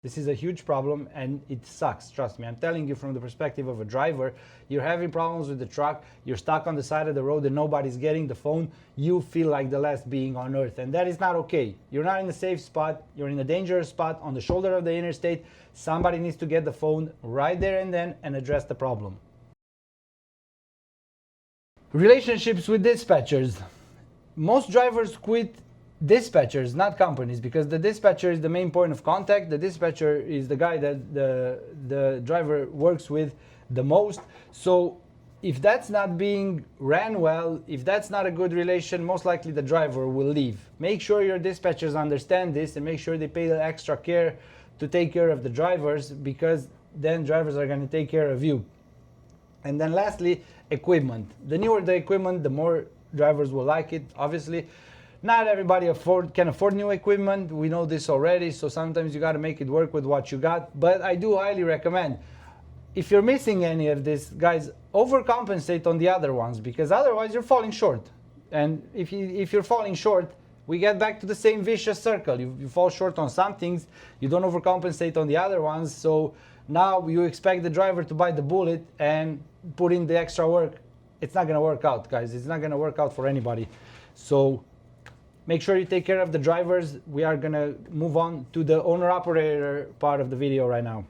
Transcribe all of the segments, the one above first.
This is a huge problem and it sucks. Trust me, I'm telling you from the perspective of a driver. You're having problems with the truck, you're stuck on the side of the road and nobody's getting the phone. You feel like the last being on earth, and that is not okay. You're not in a safe spot, you're in a dangerous spot on the shoulder of the interstate. Somebody needs to get the phone right there and then and address the problem. Relationships with dispatchers. Most drivers quit dispatchers, not companies, because the dispatcher is the main point of contact. The dispatcher is the guy that the driver works with the most. So if that's not being ran well, if that's not a good relation, most likely the driver will leave. Make sure your dispatchers understand this and make sure they pay the extra care to take care of the drivers, because then drivers are going to take care of you. And then lastly, equipment. The newer the equipment, the more drivers will like it, obviously. Not everybody can afford new equipment. We know this already, so sometimes you got to make it work with what you got. But I do highly recommend, if you're missing any of this, guys, overcompensate on the other ones, because otherwise you're falling short. And if you're falling short, we get back to the same vicious circle. You fall short on some things, you don't overcompensate on the other ones, so now you expect the driver to bite the bullet and put in the extra work. It's not going to work out, guys. It's not going to work out for anybody. So make sure you take care of the drivers. We are going to move on to the owner-operator part of the video right now.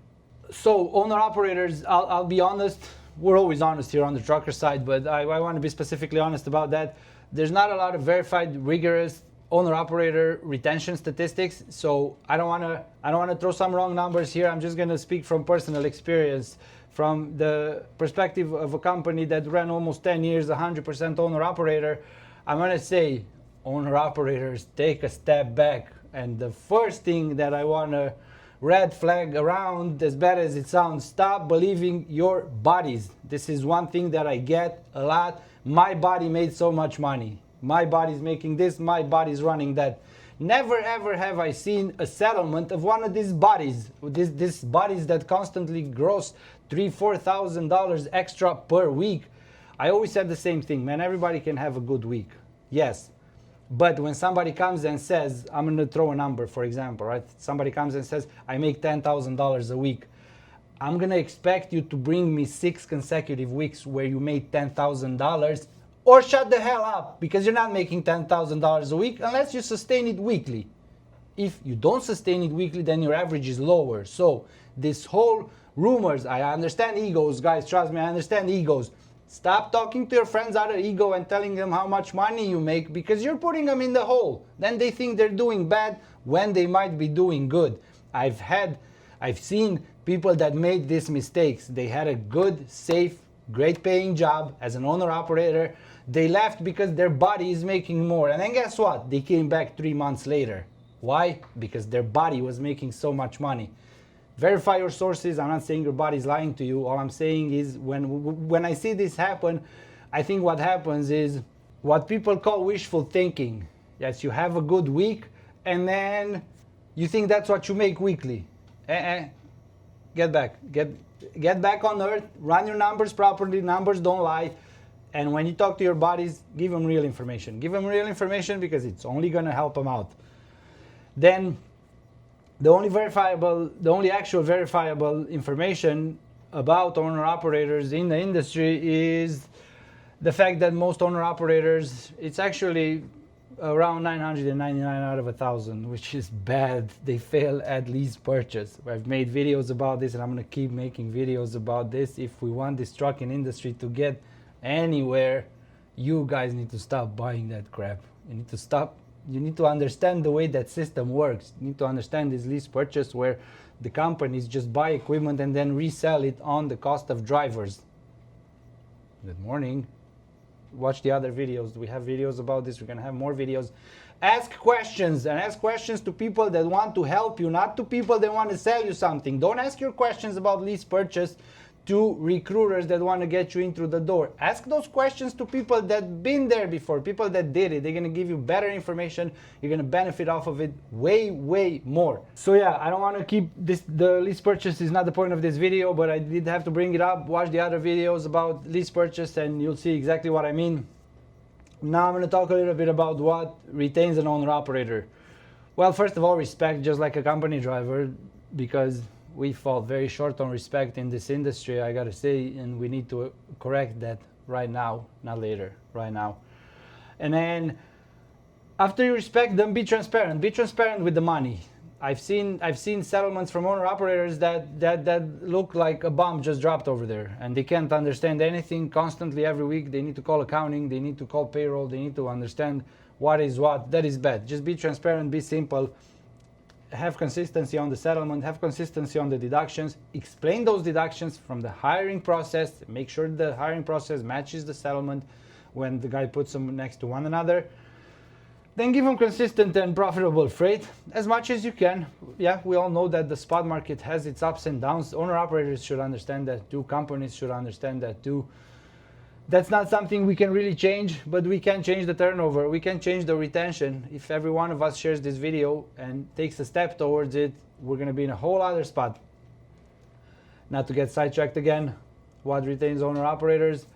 So owner-operators, I'll be honest. We're always honest here on the trucker side, but I want to be specifically honest about that. There's not a lot of verified, rigorous owner-operator retention statistics, so I don't want to throw some wrong numbers here. I'm just going to speak from personal experience, from the perspective of a company that ran almost 10 years, 100% owner-operator. I'm going to say, owner-operators, take a step back. And the first thing that I want to red flag around, as bad as it sounds, stop believing your bodies. This is one thing that I get a lot. My body made so much money. My body's making this, my body's running that. Never ever have I seen a settlement of one of these bodies. These bodies that constantly gross $3,000-4,000 extra per week. I always said the same thing, man. Everybody can have a good week. Yes. But when somebody comes and says, I'm going to throw a number, for example, right? Somebody comes and says, I make $10,000 a week. I'm going to expect you to bring me 6 consecutive weeks where you made $10,000, or shut the hell up, because you're not making $10,000 a week unless you sustain it weekly. If you don't sustain it weekly, then your average is lower. So this whole rumors, I understand egos, guys, trust me, I understand egos. Stop talking to your friends out of ego and telling them how much money you make, because you're putting them in the hole. Then they think they're doing bad when they might be doing good. I've seen people that made these mistakes. They had a good, safe, great paying job as an owner operator. They left because their body is making more. And then guess what? They came back 3 months later. Why? Because their body was making so much money. Verify your sources. I'm not saying your body's lying to you. All I'm saying is when I see this happen, I think what happens is what people call wishful thinking. Yes, you have a good week and then you think that's what you make weekly. Get back. Get back on earth. Run your numbers properly. Numbers don't lie. And when you talk to your bodies, give them real information. Give them real information because it's only going to help them out. Then the only actual verifiable information about owner-operators in the industry is the fact that most owner-operators, it's actually around 999 out of 1,000, which is bad. They fail at lease purchase. I've made videos about this and I'm going to keep making videos about this. If we want this trucking industry to get anywhere, you guys need to stop buying that crap. You need to stop. You need to understand the way that system works. You need to understand this lease purchase where the companies just buy equipment and then resell it on the cost of drivers. Good morning. Watch the other videos. We have videos about this. We're going to have more videos. Ask questions, and ask questions to people that want to help you, not to people that want to sell you something. Don't ask your questions about lease purchase to recruiters that want to get you in through the door. Ask those questions to people that been there before, people that did it. They're going to give you better information. You're going to benefit off of it way, way more. So yeah, I don't want to keep this, the lease purchase is not the point of this video, but I did have to bring it up. Watch the other videos about lease purchase and you'll see exactly what I mean. Now I'm going to talk a little bit about what retains an owner operator. Well, first of all, respect, just like a company driver. because we fall very short on respect in this industry, I gotta say, and we need to correct that right now, not later, right now. And then after you respect them, be transparent. Be transparent with the money. I've seen settlements from owner operators that look like a bomb just dropped over there, and they can't understand anything. Constantly every week they need to call accounting, they need to call payroll, they need to understand what is what. That is bad. Just be transparent, be simple, have consistency on the settlement, have consistency on the deductions, explain those deductions from the hiring process, make sure the hiring process matches the settlement when the guy puts them next to one another. Then give them consistent and profitable freight as much as you can. Yeah, we all know that the spot market has its ups and downs. Owner operators should understand that too. Companies should understand that too. That's not something we can really change, but we can change the turnover. We can change the retention. If every one of us shares this video and takes a step towards it, we're going to be in a whole other spot. Not to get sidetracked again, what retains owner operators?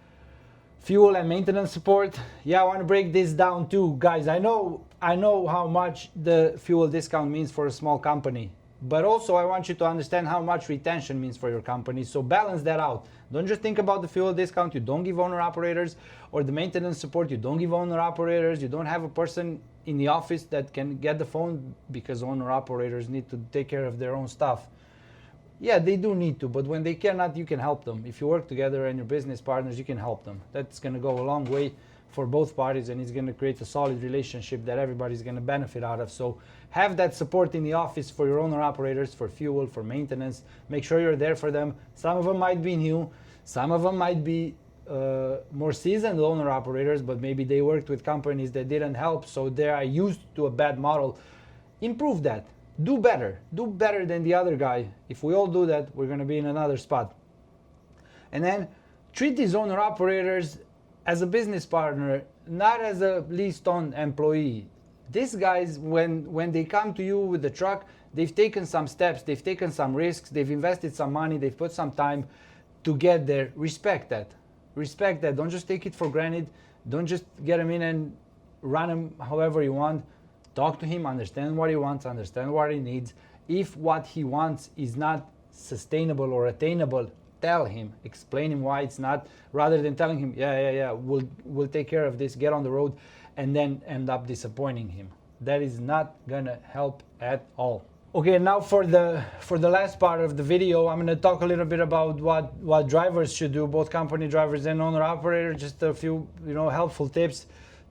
Fuel and maintenance support. Yeah, I want to break this down too, guys. I know how much the fuel discount means for a small company, but also I want you to understand how much retention means for your company. So balance that out. Don't just think about the fuel discount you don't give owner operators, or the maintenance support you don't give owner operators. You don't have a person in the office that can get the phone because owner operators need to take care of their own stuff. Yeah, they do need to, but when they cannot, you can help them. If you work together and you're business partners, you can help them. That's going to go a long way for both parties, and it's going to create a solid relationship that everybody's going to benefit out of. So have that support in the office for your owner operators, for fuel, for maintenance. Make sure you're there for them. Some of them might be new. Some of them might be more seasoned owner operators, but maybe they worked with companies that didn't help, so they are used to a bad model. Improve that. Do better than the other guy. If we all do that, we're going to be in another spot. And then treat these owner operators as a business partner, not as a leased-on employee. These guys, when they come to you with the truck, they've taken some steps, they've taken some risks, they've invested some money, they've put some time to get there. Respect that. Respect that. Don't just take it for granted. Don't just get him in and run him however you want. Talk to him, understand what he wants, understand what he needs. If what he wants is not sustainable or attainable, tell him, explain him why it's not, rather than telling him, yeah, we'll take care of this, get on the road, and then end up disappointing him. That is not gonna help at all. Okay, now for the last part of the video, I'm gonna talk a little bit about what drivers should do, both company drivers and owner operators. Just a few, helpful tips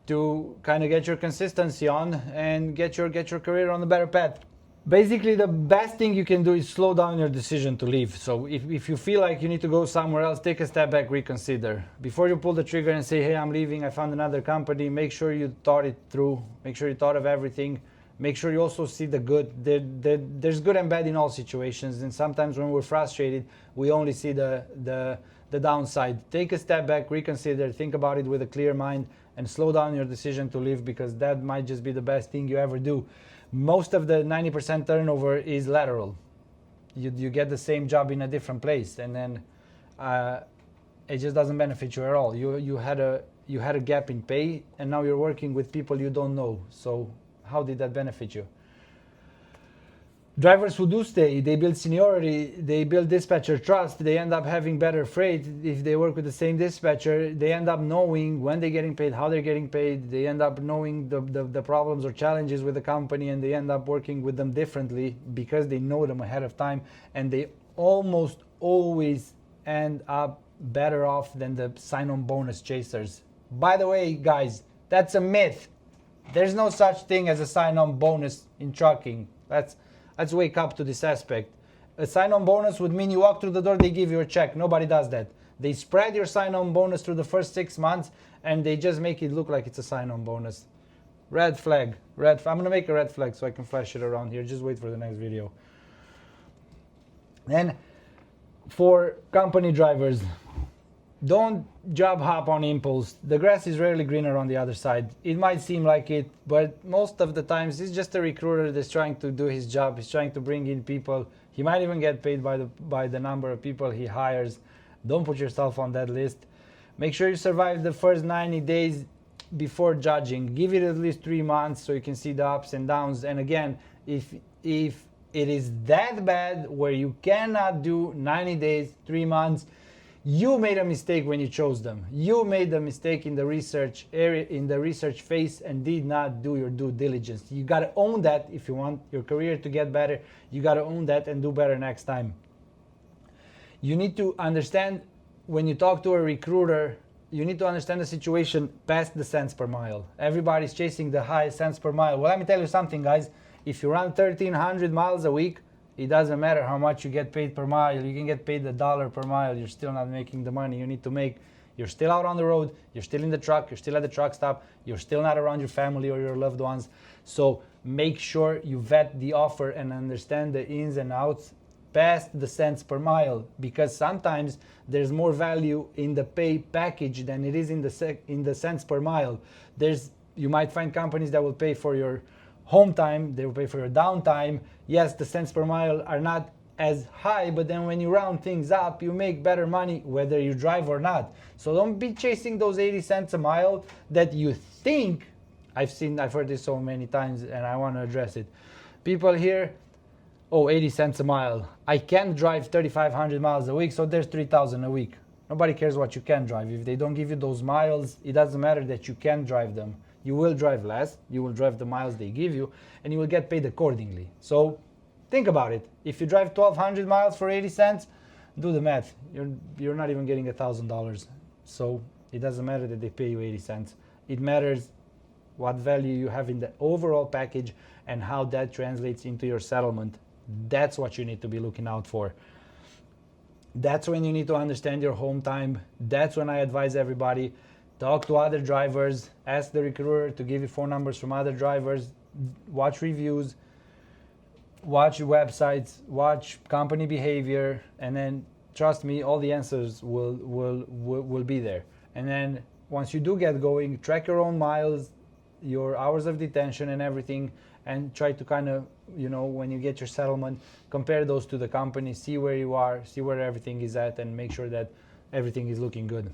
to kind of get your consistency on and get your career on a better path. Basically, the best thing you can do is slow down your decision to leave. So if you feel like you need to go somewhere else, take a step back, reconsider. Before you pull the trigger and say, hey, I'm leaving, I found another company, make sure you thought it through, make sure you thought of everything, make sure you also see the good. There's good and bad in all situations, and sometimes when we're frustrated, we only see the downside. Take a step back, reconsider, think about it with a clear mind, and slow down your decision to leave, because that might just be the best thing you ever do. Most of the 90% turnover is lateral. You get the same job in a different place, and then it just doesn't benefit you at all. You had a gap in pay, and now you're working with people you don't know. So how did that benefit you? Drivers who do stay, they build seniority, they build dispatcher trust, they end up having better freight. If they work with the same dispatcher, they end up knowing when they're getting paid, how they're getting paid, they end up knowing the problems or challenges with the company, and they end up working with them differently because they know them ahead of time, and they almost always end up better off than the sign-on bonus chasers. By the way, guys, that's a myth. There's no such thing as a sign-on bonus in trucking. Let's wake up to this aspect. A sign-on bonus would mean you walk through the door, they give you a check. Nobody does that. They spread your sign-on bonus through the first 6 months, and they just make it look like it's a sign-on bonus. Red flag. I'm going to make a red flag so I can flash it around here. Just wait for the next video. Then, for company drivers, don't job hop on impulse. The grass is rarely greener on the other side. It might seem like it, but most of the times it's just a recruiter that's trying to do his job. He's trying to bring in people. He might even get paid by the number of people he hires. Don't put yourself on that list. Make sure you survive the first 90 days before judging. Give it at least 3 months so you can see the ups and downs. And again, if It is that bad where you cannot do 90 days, 3 months. You made a mistake when you chose them. You made the mistake in the research area, in the research phase, and did not do your due diligence. You got to own that. If you want your career to get better, you got to own that and do better next time. You need to understand, when you talk to a recruiter, you need to understand the situation past the cents per mile. Everybody's chasing the highest cents per mile. Well, let me tell you something, guys. If you run 1,300 miles a week, it doesn't matter how much you get paid per mile. You can get paid $1 per mile. You're still not making the money you need to make. You're still out on the road. You're still in the truck. You're still at the truck stop. You're still not around your family or your loved ones. So make sure you vet the offer and understand the ins and outs past the cents per mile, because sometimes there's more value in the pay package than it is in the cents per mile. You might find companies that will pay for your home time, they will pay for your downtime. Yes, the cents per mile are not as high, but then when you round things up, you make better money whether you drive or not. So don't be chasing those 80 cents a mile that you think. I've heard this so many times, and I want to address it. People here, 80 cents a mile. I can't drive 3,500 miles a week, so there's 3,000 a week. Nobody cares what you can drive. If they don't give you those miles, it doesn't matter that you can drive them. You will drive less, you will drive the miles they give you, and you will get paid accordingly. So think about it. If you drive 1,200 miles for 80 cents, do the math. You're not even getting $1,000. So it doesn't matter that they pay you 80 cents. It matters what value you have in the overall package and how that translates into your settlement. That's what you need to be looking out for. That's when you need to understand your home time. That's when I advise everybody, talk to other drivers, ask the recruiter to give you phone numbers from other drivers, watch reviews, watch websites, watch company behavior, and then trust me, all the answers will be there. And then once you do get going, track your own miles, your hours of detention and everything, and try to kind of, when you get your settlement, compare those to the company, see where you are, see where everything is at, and make sure that everything is looking good.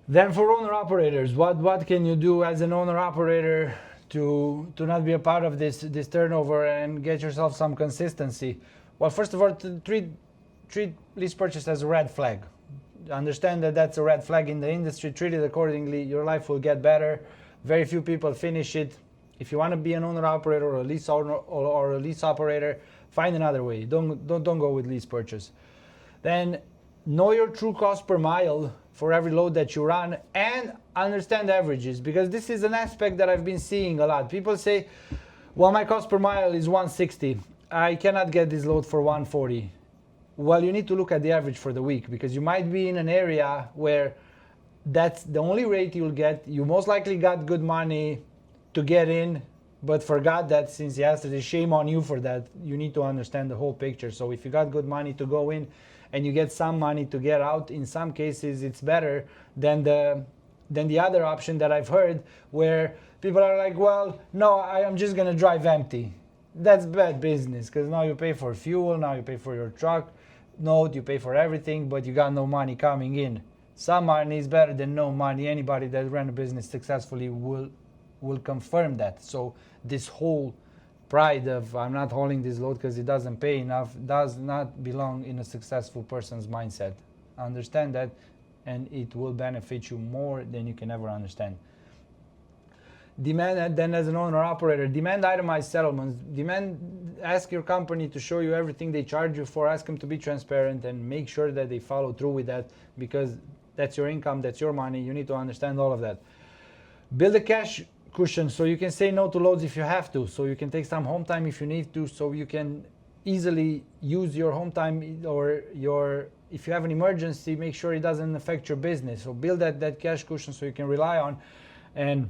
Then for owner-operators, what can you do as an owner-operator to not be a part of this turnover and get yourself some consistency? Well, first of all, treat lease purchase as a red flag. Understand that that's a red flag in the industry. Treat it accordingly. Your life will get better. Very few people finish it. If you want to be an owner-operator or a lease owner or a lease operator, find another way. Don't go with lease purchase. Then know your true cost per mile for every load that you run, and understand averages, because this is an aspect that I've been seeing a lot. People say, well, my cost per mile is 160. I cannot get this load for 140. Well, you need to look at the average for the week, because you might be in an area where that's the only rate you'll get. You most likely got good money to get in, but forgot that since yesterday. Shame on you for that. You need to understand the whole picture. So if you got good money to go in and you get some money to get out, in some cases it's better than the other option that I've heard, where people are like, well, no, I am just gonna drive empty. That's bad business, because now you pay for fuel, now you pay for your truck note, you pay for everything, but you got no money coming in. Some money is better than no money. Anybody that ran a business successfully will confirm that. So this whole pride of I'm not hauling this load because it doesn't pay enough does not belong in a successful person's mindset. Understand that, and it will benefit you more than you can ever understand. Demand, then as an owner-operator, demand itemized settlements. Ask your company to show you everything they charge you for. Ask them to be transparent and make sure that they follow through with that, because that's your income, that's your money. You need to understand all of that. Build a cash cushion so you can say no to loads if you have to, so you can take some home time if you need to, so you can easily use your home time, or if you have an emergency, make sure it doesn't affect your business. So build that cash cushion so you can rely on, and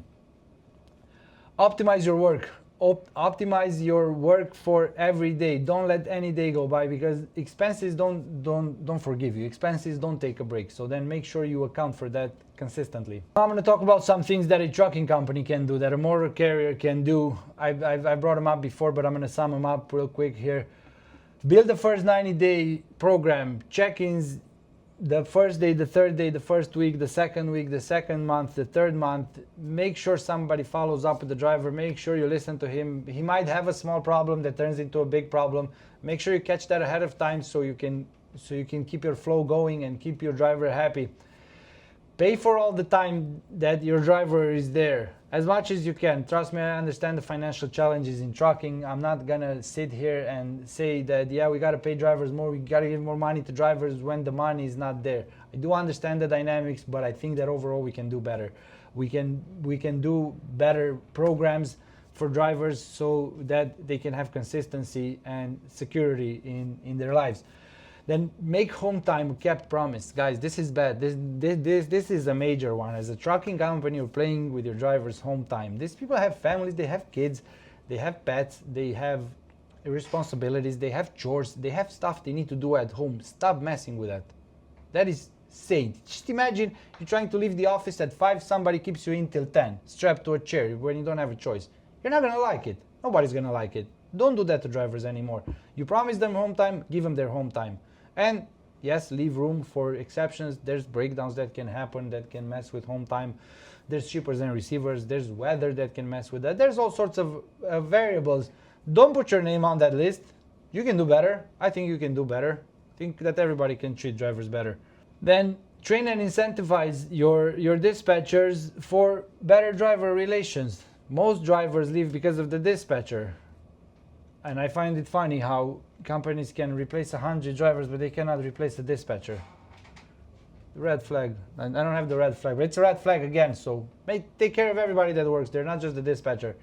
optimize your work. Optimize your work for every day. Don't let any day go by, because expenses don't forgive you. Expenses don't take a break. So then make sure you account for that consistently. I'm going to talk about some things that a trucking company can do, that a motor carrier can do. I brought them up before, but I'm going to sum them up real quick here. Build the first 90-day program, check-ins the first day, the third day, the first week, the second month, the third month, make sure somebody follows up with the driver. Make sure you listen to him. He might have a small problem that turns into a big problem. Make sure you catch that ahead of time so you can keep your flow going and keep your driver happy. Pay for all the time that your driver is there as much as you can. Trust me, I understand the financial challenges in trucking. I'm not gonna sit here and say that, yeah, we gotta pay drivers more, we gotta give more money to drivers when the money is not there. I do understand the dynamics, but I think that overall we can do better. We can do better programs for drivers so that they can have consistency and security in their lives. Then make home time a kept promise. Guys, this is bad. This is a major one. As a trucking company, you're playing with your drivers' home time. These people have families, they have kids, they have pets, they have responsibilities, they have chores, they have stuff they need to do at home. Stop messing with that. That is insane. Just imagine you're trying to leave the office at 5, somebody keeps you in till 10, strapped to a chair when you don't have a choice. You're not gonna like it. Nobody's gonna like it. Don't do that to drivers anymore. You promise them home time, give them their home time. And yes, leave room for exceptions. There's breakdowns that can happen that can mess with home time. There's shippers and receivers. There's weather that can mess with that. There's all sorts of variables. Don't put your name on that list. You can do better. I think you can do better. I think that everybody can treat drivers better. Then train and incentivize your dispatchers for better driver relations. Most drivers leave because of the dispatcher. And I find it funny how companies can replace 100 drivers, but they cannot replace the dispatcher. Red flag. I don't have the red flag, but it's a red flag again. So take care of everybody that works there, not just the dispatcher.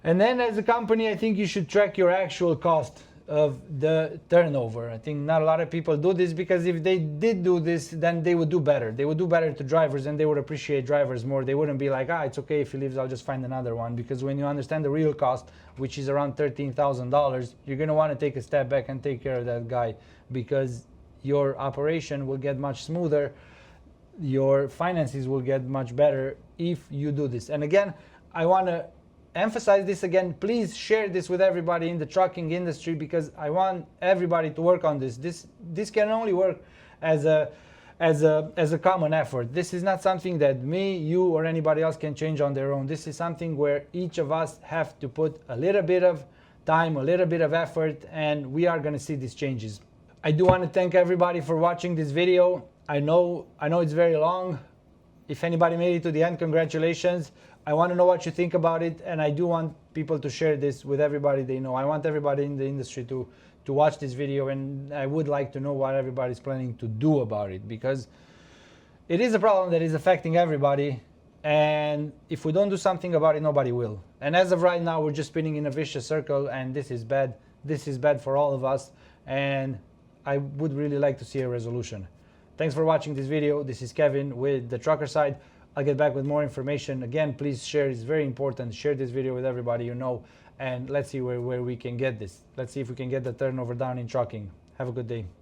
And then as a company, I think you should track your actual cost of the turnover. I think not a lot of people do this, because if they did do this, then they would do better. They would do better to drivers, and they would appreciate drivers more. They wouldn't be like, it's okay if he leaves, I'll just find another one. Because when you understand the real cost, which is around $13,000, you're going to want to take a step back and take care of that guy, because your operation will get much smoother. Your finances will get much better if you do this. And again, I want to emphasize this again. Please share this with everybody in the trucking industry, because I want everybody to work on this. This can only work as a common effort. This is not something that me, you, or anybody else can change on their own. This is something where each of us have to put a little bit of time, a little bit of effort, and we are going to see these changes. I do want to thank everybody for watching this video. I know it's very long. If anybody made it to the end, congratulations. I want to know what you think about it, and I do want people to share this with everybody they know. I want everybody in the industry to watch this video, and I would like to know what everybody's planning to do about it, because it is a problem that is affecting everybody, and if we don't do something about it, nobody will. And as of right now, we're just spinning in a vicious circle, and this is bad. This is bad for all of us, and I would really like to see a resolution. Thanks for watching this video. This is Kevin with The Trucker Side. I'll get back with more information. Again, please share. It's very important. Share this video with everybody you know, and let's see where we can get this. Let's see if we can get the turnover down in trucking. Have a good day.